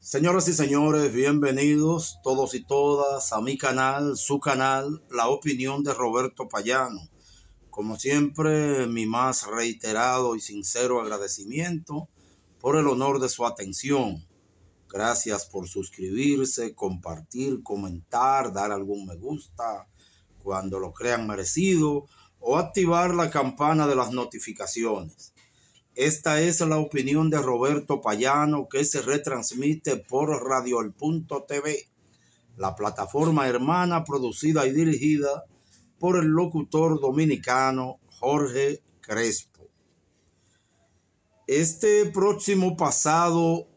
Señoras y señores, bienvenidos todos y todas a mi canal, su canal, La Opinión de Roberto Payano. Como siempre, mi más reiterado y sincero agradecimiento por el honor de su atención. Gracias por suscribirse, compartir, comentar, dar algún me gusta cuando lo crean merecido o activar la campana de las notificaciones. Esta es la opinión de Roberto Payano, que se retransmite por Radio-El.tv, la plataforma hermana producida y dirigida por el locutor dominicano Jorge Crespo. Este próximo pasado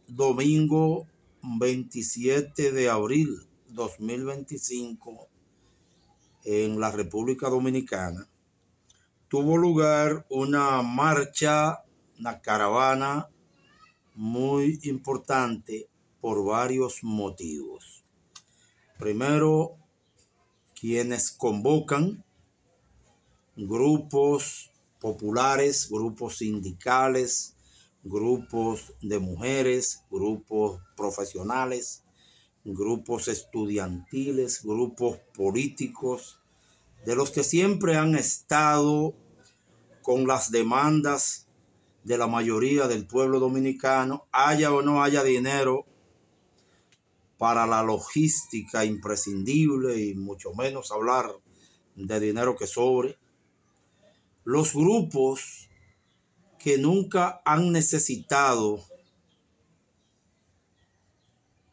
domingo 27 de abril 2025 en la República Dominicana tuvo lugar una marcha, una caravana muy importante por varios motivos. Primero, quienes convocan grupos populares, grupos sindicales, grupos de mujeres, grupos profesionales, grupos estudiantiles, grupos políticos, de los que siempre han estado con las demandas de la mayoría del pueblo dominicano, haya o no haya dinero para la logística imprescindible y mucho menos hablar de dinero que sobre. Los grupos que nunca han necesitado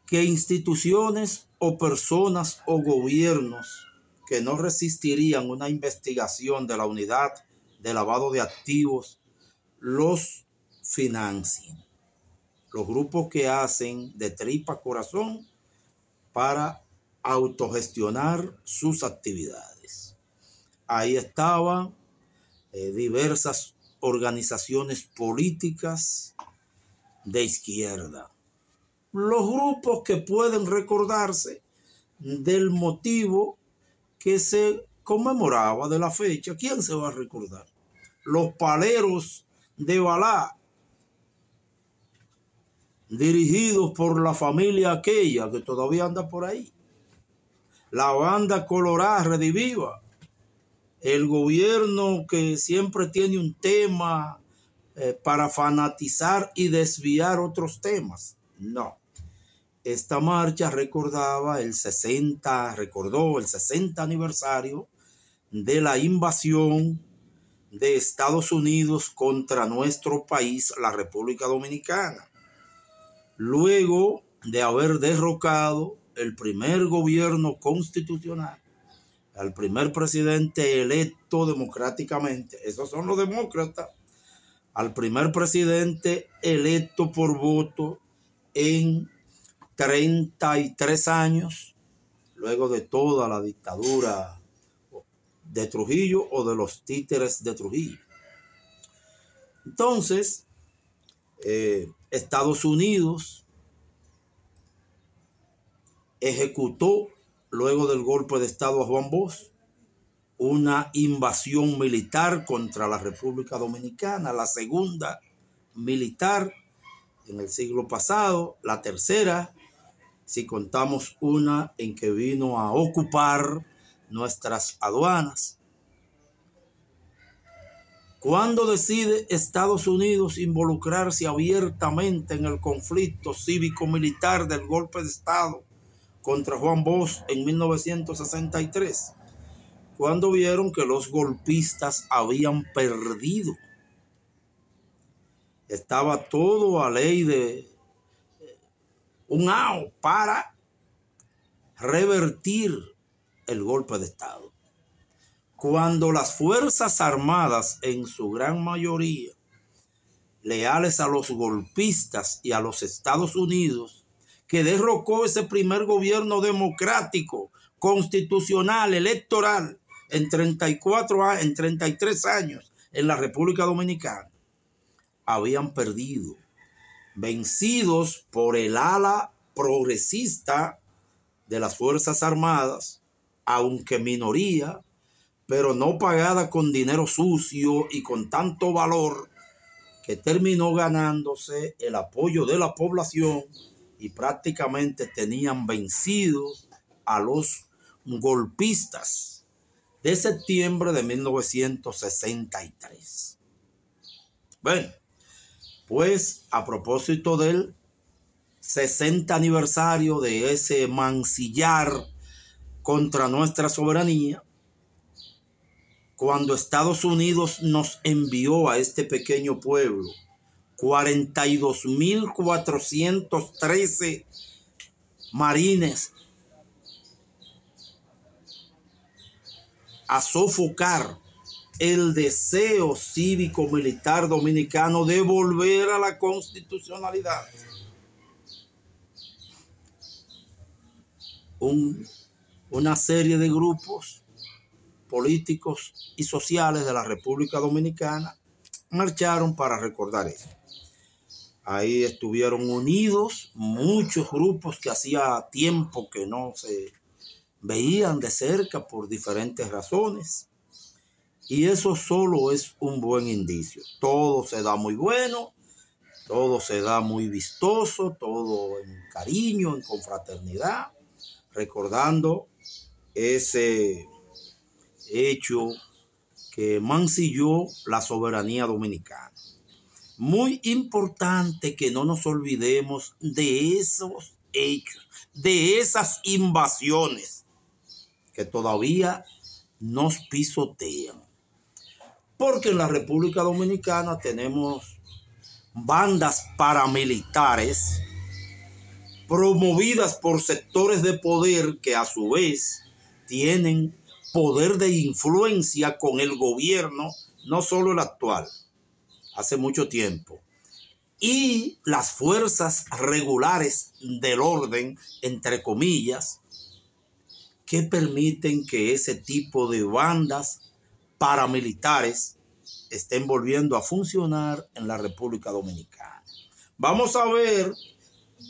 que instituciones o personas o gobiernos que no resistirían una investigación de la unidad de lavado de activos los financien. Los grupos que hacen de tripa corazón para autogestionar sus actividades. Ahí estaban diversas organizaciones políticas de izquierda. Los grupos que pueden recordarse del motivo que se conmemoraba de la fecha. ¿Quién se va a recordar? Los paleros de Balá, dirigidos por la familia aquella que todavía anda por ahí. La banda colorada Rediviva. El gobierno que siempre tiene un tema para fanatizar y desviar otros temas. No. Esta marcha recordó el 60 aniversario de la invasión de Estados Unidos contra nuestro país, la República Dominicana. Luego de haber derrocado el primer gobierno constitucional, al primer presidente electo democráticamente, esos son los demócratas, al primer presidente electo por voto en 33 años, luego de toda la dictadura de Trujillo o de los títeres de Trujillo. Entonces, Estados Unidos ejecutó, luego del golpe de Estado a Juan Bosch, una invasión militar contra la República Dominicana, la segunda militar en el siglo pasado, la tercera, si contamos una en que vino a ocupar nuestras aduanas. ¿Cuándo decide Estados Unidos involucrarse abiertamente en el conflicto cívico-militar del golpe de Estado contra Juan Bosch en 1963? Cuando vieron que los golpistas habían perdido. Estaba todo a ley de un AO para revertir el golpe de Estado. Cuando las Fuerzas Armadas, en su gran mayoría, leales a los golpistas y a los Estados Unidos, que derrocó ese primer gobierno democrático, constitucional, electoral, en 33 años en la República Dominicana, habían perdido, vencidos por el ala progresista de las Fuerzas Armadas, aunque minoría, pero no pagada con dinero sucio y con tanto valor que terminó ganándose el apoyo de la población y prácticamente tenían vencidos a los golpistas de septiembre de 1963. Bueno, pues a propósito del 60 aniversario de ese mancillar contra nuestra soberanía, cuando Estados Unidos nos envió a este pequeño pueblo 42.413 marines a sofocar el deseo cívico-militar dominicano de volver a la constitucionalidad. Una serie de grupos políticos y sociales de la República Dominicana marcharon para recordar eso. Ahí estuvieron unidos muchos grupos que hacía tiempo que no se veían de cerca por diferentes razones. Y eso solo es un buen indicio. Todo se da muy bueno, todo se da muy vistoso, todo en cariño, en confraternidad, recordando ese hecho que mancilló la soberanía dominicana. Muy importante que no nos olvidemos de esos hechos, de esas invasiones que todavía nos pisotean. Porque en la República Dominicana tenemos bandas paramilitares promovidas por sectores de poder que a su vez tienen poder de influencia con el gobierno, no solo el actual, hace mucho tiempo, y las fuerzas regulares del orden, entre comillas, que permiten que ese tipo de bandas paramilitares estén volviendo a funcionar en la República Dominicana. Vamos a ver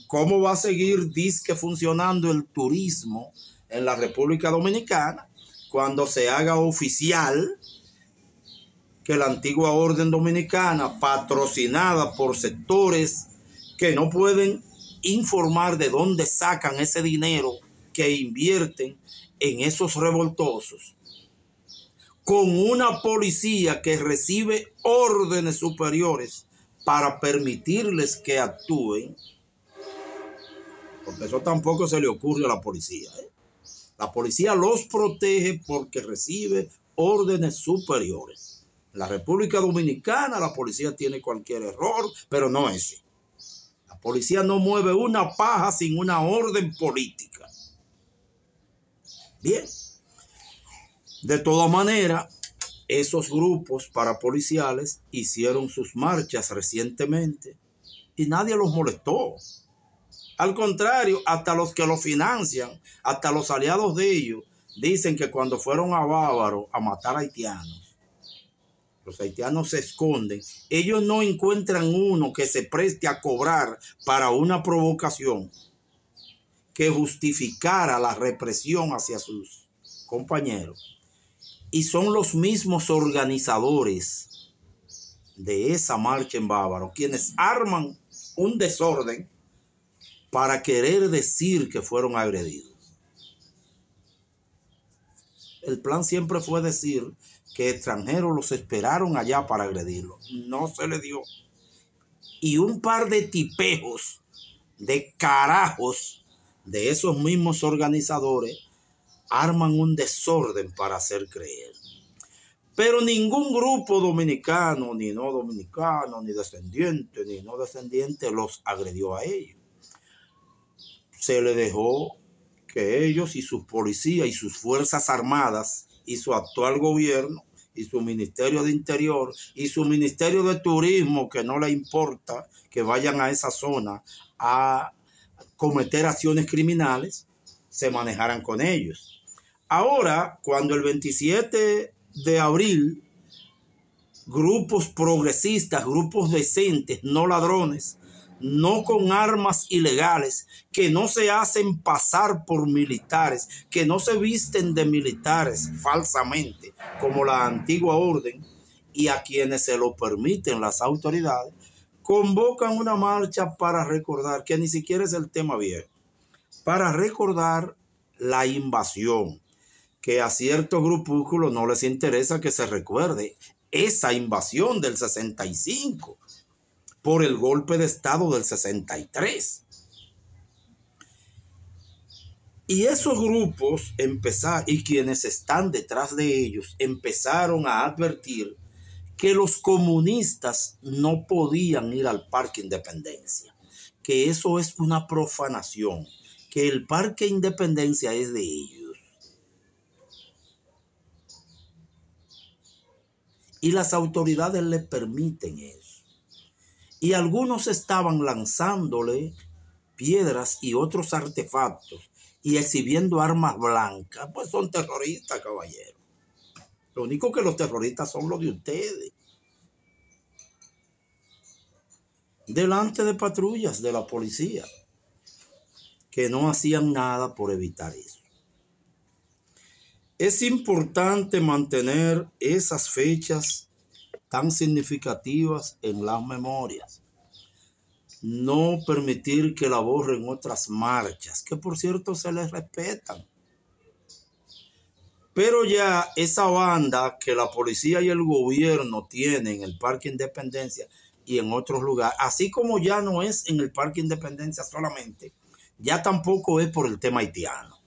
cómo va a seguir disque funcionando el turismo en la República Dominicana cuando se haga oficial que la antigua orden dominicana, patrocinada por sectores que no pueden informar de dónde sacan ese dinero que invierten en esos revoltosos, con una policía que recibe órdenes superiores para permitirles que actúen, porque eso tampoco se le ocurre a la policía, La policía los protege porque recibe órdenes superiores. En la República Dominicana la policía tiene cualquier error, pero no ese. La policía no mueve una paja sin una orden política. Bien. De todas maneras, esos grupos parapoliciales hicieron sus marchas recientemente y nadie los molestó. Al contrario, hasta los que los financian, hasta los aliados de ellos, dicen que cuando fueron a Bávaro a matar haitianos, los haitianos se esconden. Ellos no encuentran uno que se preste a cobrar para una provocación que justificara la represión hacia sus compañeros. Y son los mismos organizadores de esa marcha en Bávaro quienes arman un desorden para querer decir que fueron agredidos. El plan siempre fue decir que extranjeros los esperaron allá para agredirlos. No se le dio. Y un par de tipejos, de carajos, de esos mismos organizadores, arman un desorden para hacer creer. Pero ningún grupo dominicano, ni no dominicano, ni descendiente, ni no descendiente, los agredió a ellos. Se le dejó que ellos y sus policías y sus fuerzas armadas y su actual gobierno y su Ministerio de Interior y su Ministerio de Turismo, que no le importa que vayan a esa zona a cometer acciones criminales, se manejaran con ellos. Ahora, cuando el 27 de abril, grupos progresistas, grupos decentes, no ladrones, no con armas ilegales, que no se hacen pasar por militares, que no se visten de militares falsamente, como la antigua orden, y a quienes se lo permiten las autoridades, convocan una marcha para recordar, que ni siquiera es el tema viejo, para recordar la invasión, que a ciertos grupúsculos no les interesa que se recuerde esa invasión del 65 por el golpe de Estado del 63. Y esos grupos empezaron, y quienes están detrás de ellos, empezaron a advertir que los comunistas no podían ir al Parque Independencia, que eso es una profanación, que el Parque Independencia es de ellos. Y las autoridades les permiten eso. Y algunos estaban lanzándole piedras y otros artefactos y exhibiendo armas blancas. Pues son terroristas, caballero. Lo único que los terroristas son los de ustedes. Delante de patrullas de la policía que no hacían nada por evitar eso. Es importante mantener esas fechas tan significativas en las memorias. No permitir que la borren otras marchas, que por cierto se les respetan. Pero ya esa banda que la policía y el gobierno tienen en el Parque Independencia y en otros lugares, así como ya no es en el Parque Independencia solamente, ya tampoco es por el tema haitiano.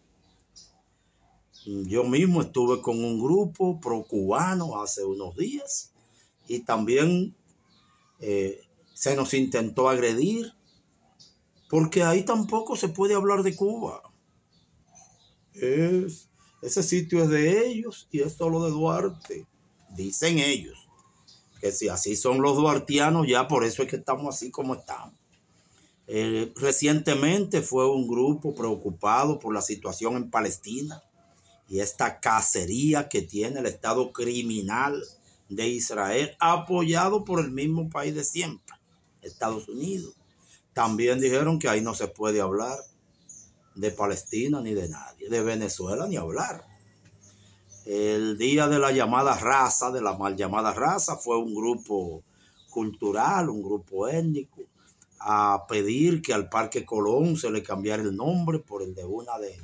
Yo mismo estuve con un grupo pro-cubano hace unos días y también se nos intentó agredir, porque ahí tampoco se puede hablar de Cuba. Ese sitio es de ellos y es solo de Duarte. Dicen ellos que si así son los duartianos, ya por eso es que estamos así como estamos. Recientemente fue un grupo preocupado por la situación en Palestina y esta cacería que tiene el Estado criminal de Israel, apoyado por el mismo país de siempre, Estados Unidos. También dijeron que ahí no se puede hablar de Palestina ni de nadie, de Venezuela ni hablar. El día de la llamada raza, de la mal llamada raza, fue un grupo cultural, un grupo étnico, a pedir que al Parque Colón se le cambiara el nombre por el de una de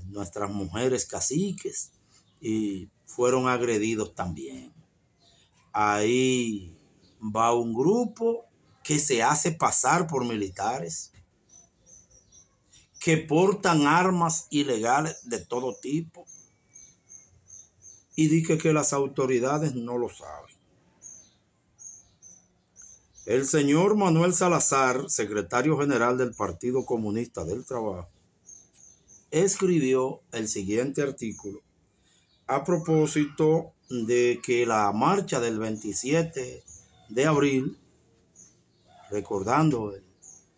nuestras mujeres caciques, y fueron agredidos también. Ahí va un grupo que se hace pasar por militares, que portan armas ilegales de todo tipo, y dice que las autoridades no lo saben. El señor Manuel Salazar, secretario general del Partido Comunista del Trabajo, escribió el siguiente artículo a propósito de que la marcha del 27 de abril, recordando el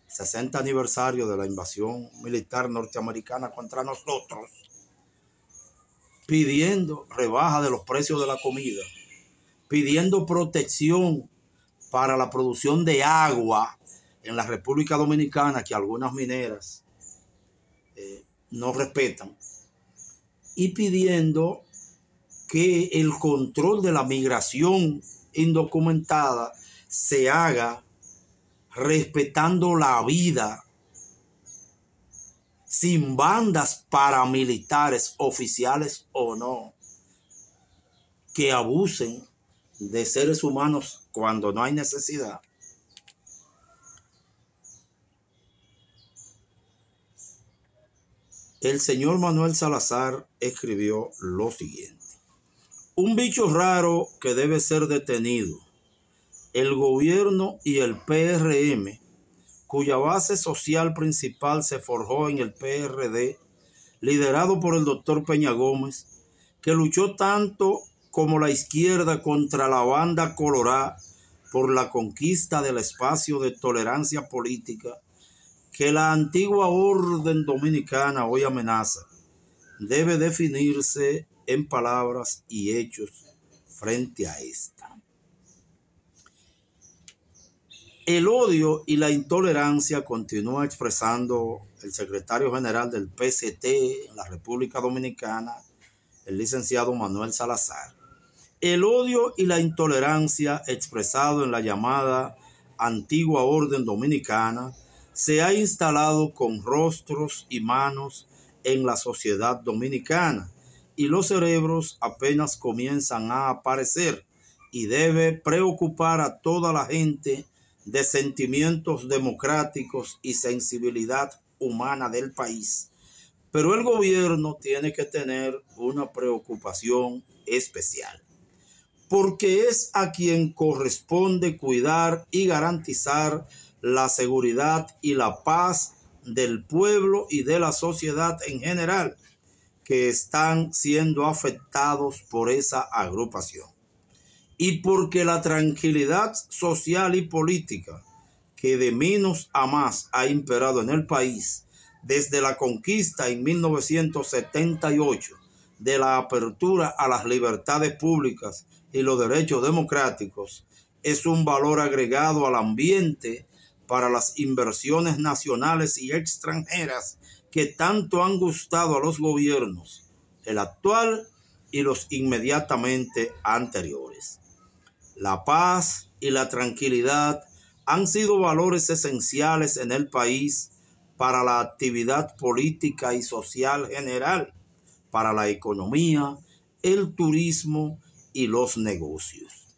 60 aniversario de la invasión militar norteamericana contra nosotros, pidiendo rebaja de los precios de la comida, pidiendo protección para la producción de agua en la República Dominicana, que algunas mineras no respetan, y pidiendo que el control de la migración indocumentada se haga respetando la vida, sin bandas paramilitares, oficiales o no, que abusen de seres humanos cuando no hay necesidad. El señor Manuel Salazar escribió lo siguiente: un bicho raro que debe ser detenido. El gobierno y el PRM, cuya base social principal se forjó en el PRD, liderado por el doctor Peña Gómez, que luchó tanto como la izquierda contra la banda colorá por la conquista del espacio de tolerancia política que la antigua orden dominicana hoy amenaza, debe definirse en palabras y hechos frente a esta. El odio y la intolerancia, continúa expresando el secretario general del PCT en la República Dominicana, el licenciado Manuel Salazar, El odio y la intolerancia expresado en la llamada antigua orden dominicana se ha instalado con rostros y manos en la sociedad dominicana y los cerebros apenas comienzan a aparecer y debe preocupar a toda la gente de sentimientos democráticos y sensibilidad humana del país. Pero el gobierno tiene que tener una preocupación especial, porque es a quien corresponde cuidar y garantizar la seguridad y la paz del pueblo y de la sociedad en general, que están siendo afectados por esa agrupación. Y porque la tranquilidad social y política que de menos a más ha imperado en el país desde la conquista en 1978 de la apertura a las libertades públicas y los derechos democráticos, es un valor agregado al ambiente para las inversiones nacionales y extranjeras que tanto han gustado a los gobiernos, el actual y los inmediatamente anteriores. La paz y la tranquilidad han sido valores esenciales en el país para la actividad política y social general, para la economía, el turismo y los negocios.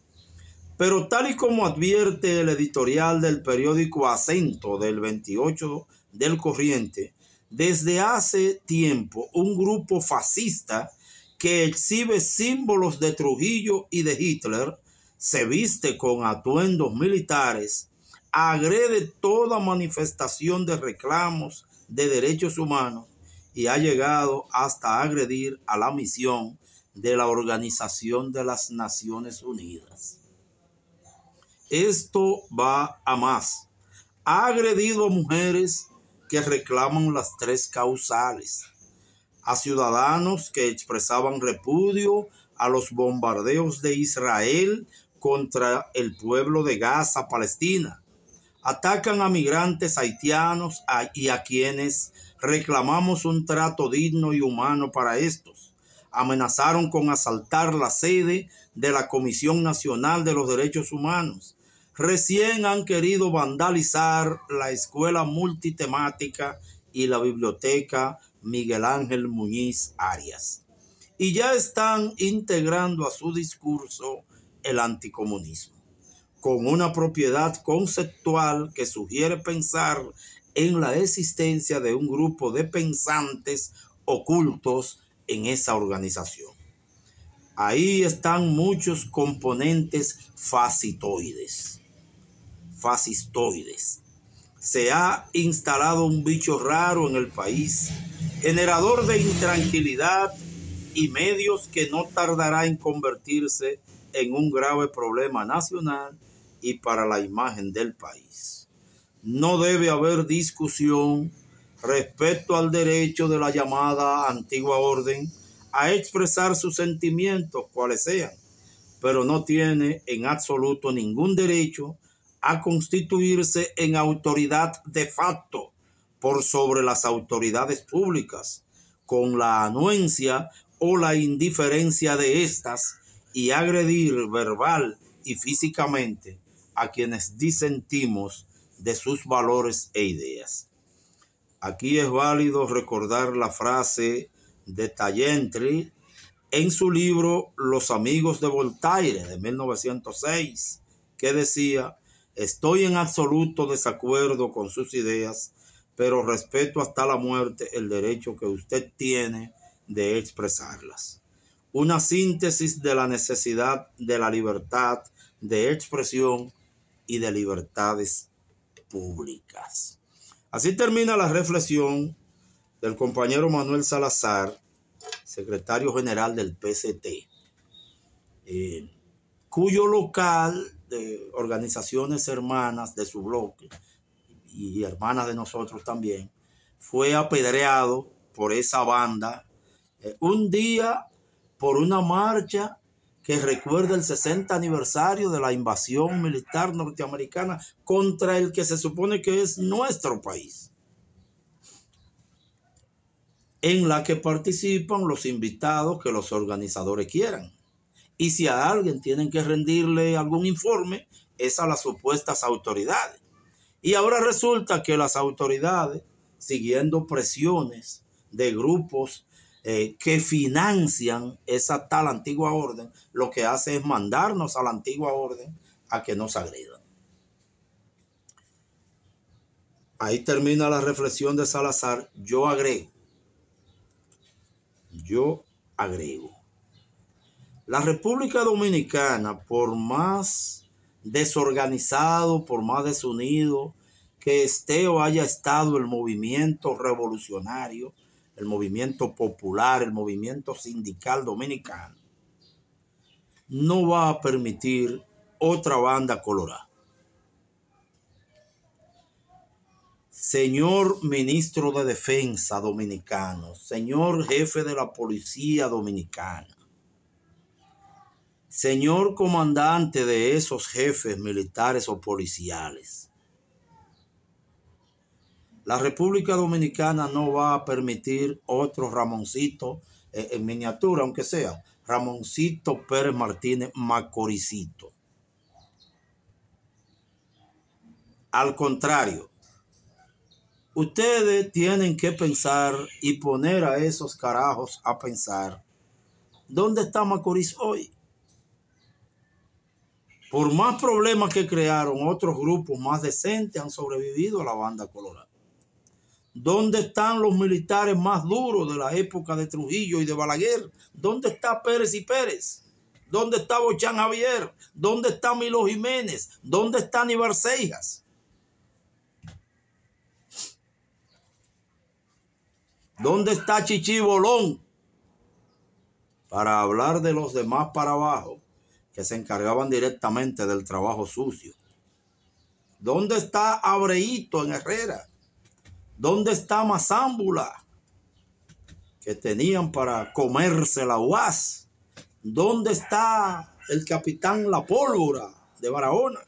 Pero tal y como advierte el editorial del periódico Acento del 28 del corriente, desde hace tiempo un grupo fascista que exhibe símbolos de Trujillo y de Hitler, se viste con atuendos militares, agrede toda manifestación de reclamos de derechos humanos y ha llegado hasta agredir a la misión de la Organización de las Naciones Unidas. Esto va a más. Ha agredido a mujeres que reclaman las tres causales, a ciudadanos que expresaban repudio a los bombardeos de Israel contra el pueblo de Gaza, Palestina. Atacan a migrantes haitianos y a quienes reclamamos un trato digno y humano para estos. Amenazaron con asaltar la sede de la Comisión Nacional de los Derechos Humanos. Recién han querido vandalizar la escuela multitemática y la biblioteca Miguel Ángel Muñiz Arias. Y ya están integrando a su discurso el anticomunismo, con una propiedad conceptual que sugiere pensar en la existencia de un grupo de pensantes ocultos en esa organización. Ahí están muchos componentes fascistoides. Se ha instalado un bicho raro en el país, generador de intranquilidad y medios que no tardará en convertirse en un grave problema nacional y para la imagen del país. No debe haber discusión respecto al derecho de la llamada antigua orden a expresar sus sentimientos, cuales sean, pero no tiene en absoluto ningún derecho a constituirse en autoridad de facto por sobre las autoridades públicas, con la anuencia o la indiferencia de éstas, y agredir verbal y físicamente a quienes disentimos de sus valores e ideas. Aquí es válido recordar la frase de Tallentry en su libro Los amigos de Voltaire de 1906, que decía: estoy en absoluto desacuerdo con sus ideas, pero respeto hasta la muerte el derecho que usted tiene de expresarlas. Una síntesis de la necesidad de la libertad de expresión y de libertades públicas. Así termina la reflexión del compañero Manuel Salazar, secretario general del PCT, cuyo local de organizaciones hermanas de su bloque y hermanas de nosotros también fue apedreado por esa banda un día por una marcha que recuerda el 60 aniversario de la invasión militar norteamericana contra el que se supone que es nuestro país, en la que participan los invitados que los organizadores quieran. Y si a alguien tienen que rendirle algún informe, es a las supuestas autoridades. Y ahora resulta que las autoridades, siguiendo presiones de grupos que financian esa tal antigua orden, lo que hace es mandarnos a la antigua orden a que nos agredan. Ahí termina la reflexión de Salazar. Yo agrego. La República Dominicana, por más desorganizado, por más desunido que esté o haya estado el movimiento revolucionario, el movimiento popular, el movimiento sindical dominicano, no va a permitir otra banda colorada. Señor ministro de Defensa dominicano, señor jefe de la policía dominicana, señor comandante de esos jefes militares o policiales, la República Dominicana no va a permitir otro Ramoncito en miniatura, aunque sea Ramoncito Pérez Martínez Macoricito. Al contrario, ustedes tienen que pensar y poner a esos carajos a pensar, ¿dónde está Macorís hoy? Por más problemas que crearon, otros grupos más decentes han sobrevivido a la banda colorada. ¿Dónde están los militares más duros de la época de Trujillo y de Balaguer? ¿Dónde está Pérez y Pérez? ¿Dónde está Bochán Javier? ¿Dónde está Milo Jiménez? ¿Dónde está Aníbal Seijas? ¿Dónde está Chichi Bolón? Para hablar de los demás para abajo, que se encargaban directamente del trabajo sucio. ¿Dónde está Abreíto en Herrera? ¿Dónde está Mazámbula, que tenían para comerse la UAS? ¿Dónde está el capitán La Pólvora de Barahona?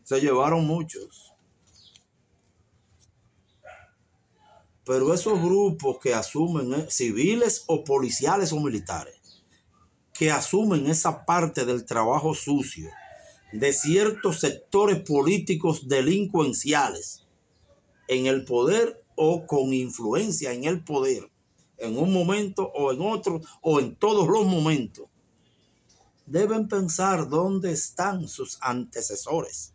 Se llevaron muchos. Pero esos grupos que asumen, civiles o policiales o militares, que asumen esa parte del trabajo sucio de ciertos sectores políticos delincuenciales en el poder o con influencia en el poder, en un momento o en otro o en todos los momentos, deben pensar dónde están sus antecesores.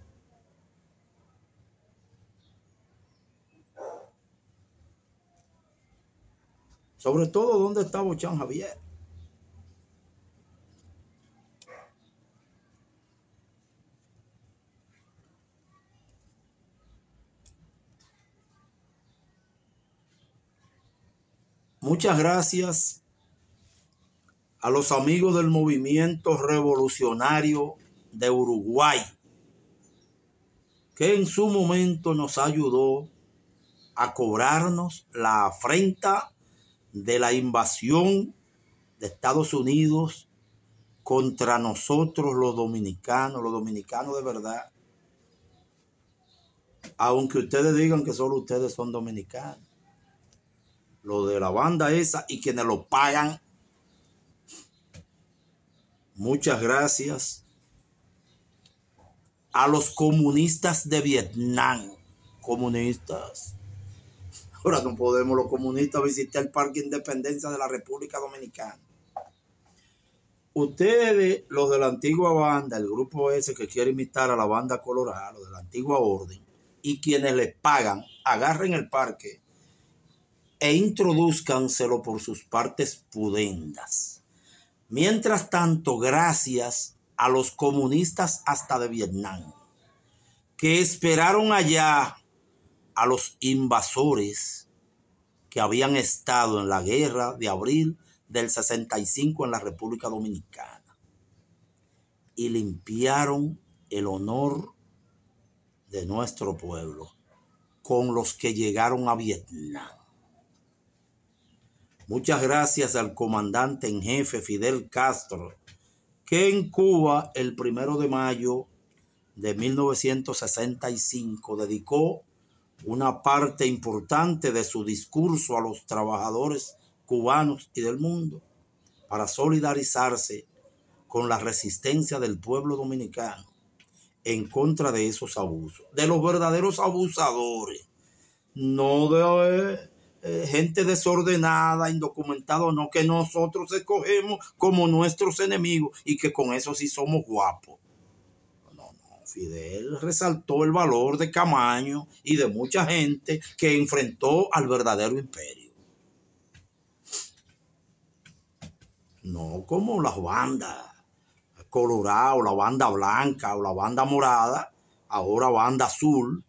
Sobre todo, ¿dónde está Bochán Javier? Muchas gracias a los amigos del movimiento revolucionario de Uruguay, que en su momento nos ayudó a cobrarnos la afrenta de la invasión de Estados Unidos contra nosotros los dominicanos de verdad. Aunque ustedes digan que solo ustedes son dominicanos. Lo de la banda esa y quienes lo pagan. Muchas gracias a los comunistas de Vietnam. Comunistas. Ahora no podemos los comunistas visitar el Parque Independencia de la República Dominicana. Ustedes, los de la antigua banda, el grupo ese que quiere imitar a la banda colorada, los de la antigua orden, y quienes les pagan, agarren el parque e introduzcanselo por sus partes pudendas. Mientras tanto, gracias a los comunistas hasta de Vietnam, que esperaron allá a los invasores que habían estado en la guerra de abril del 65 en la República Dominicana y limpiaron el honor de nuestro pueblo con los que llegaron a Vietnam. Muchas gracias al comandante en jefe Fidel Castro, que en Cuba el 1 de mayo de 1965 dedicó una parte importante de su discurso a los trabajadores cubanos y del mundo para solidarizarse con la resistencia del pueblo dominicano en contra de esos abusos, de los verdaderos abusadores, no de gente desordenada, indocumentada, no, que nosotros escogemos como nuestros enemigos y que con eso sí somos guapos. No, Fidel resaltó el valor de Camaño y de mucha gente que enfrentó al verdadero imperio. No como las bandas Colorado, la banda blanca o la banda morada, ahora banda azul,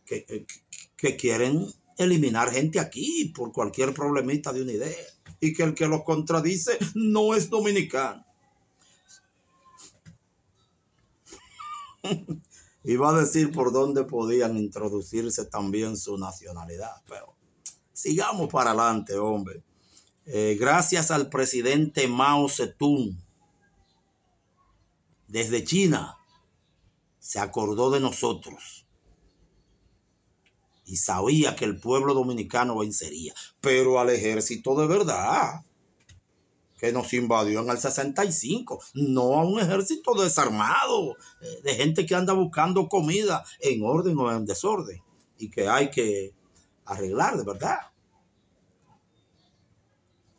que quieren eliminar gente aquí por cualquier problemita de una idea y que el que los contradice no es dominicano. Iba a decir por dónde podían introducirse también su nacionalidad, pero sigamos para adelante, hombre. Gracias al presidente Mao Zedong, desde China, se acordó de nosotros y sabía que el pueblo dominicano vencería, pero al ejército de verdad que nos invadió en el 65, no a un ejército desarmado, de gente que anda buscando comida en orden o en desorden y que hay que arreglar de verdad.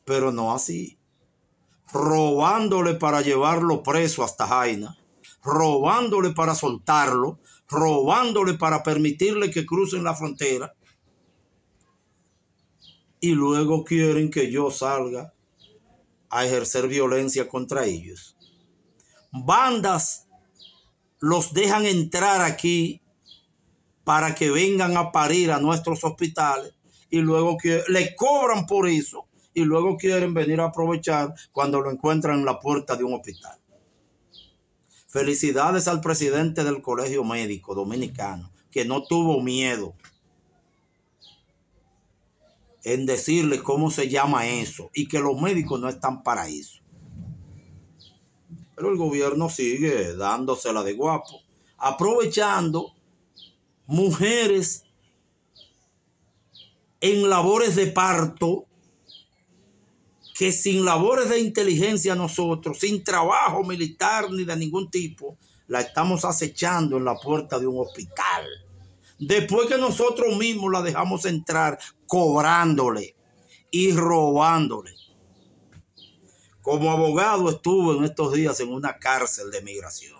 Pero no así, robándole para llevarlo preso hasta Jaina, robándole para soltarlo, robándole para permitirle que crucen la frontera, y luego quieren que yo salga a ejercer violencia contra ellos. Bandas los dejan entrar aquí para que vengan a parir a nuestros hospitales y luego le cobran por eso y luego quieren venir a aprovechar cuando lo encuentran en la puerta de un hospital. Felicidades al presidente del Colegio Médico Dominicano, que no tuvo miedo en decirle cómo se llama eso y que los médicos no están para eso. Pero el gobierno sigue dándosela de guapo, aprovechando mujeres en labores de parto que sin labores de inteligencia nosotros, sin trabajo militar ni de ningún tipo, la estamos acechando en la puerta de un hospital. Después que nosotros mismos la dejamos entrar cobrándole y robándole. Como abogado estuve en estos días en una cárcel de migración.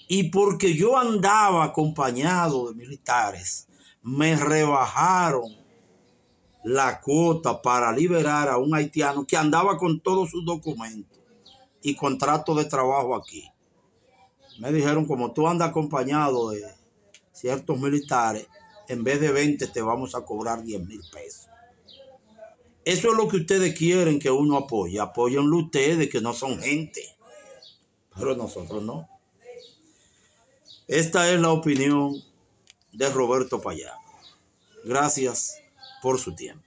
Y porque yo andaba acompañado de militares, me rebajaron la cuota para liberar a un haitiano que andaba con todos sus documentos y contrato de trabajo aquí. Me dijeron, como tú andas acompañado de ciertos militares, en vez de 20 te vamos a cobrar 10,000 pesos. Eso es lo que ustedes quieren que uno apoye. Apóyenlo ustedes, que no son gente. Pero nosotros no. Esta es la opinión de Roberto Payano. Gracias por su tiempo.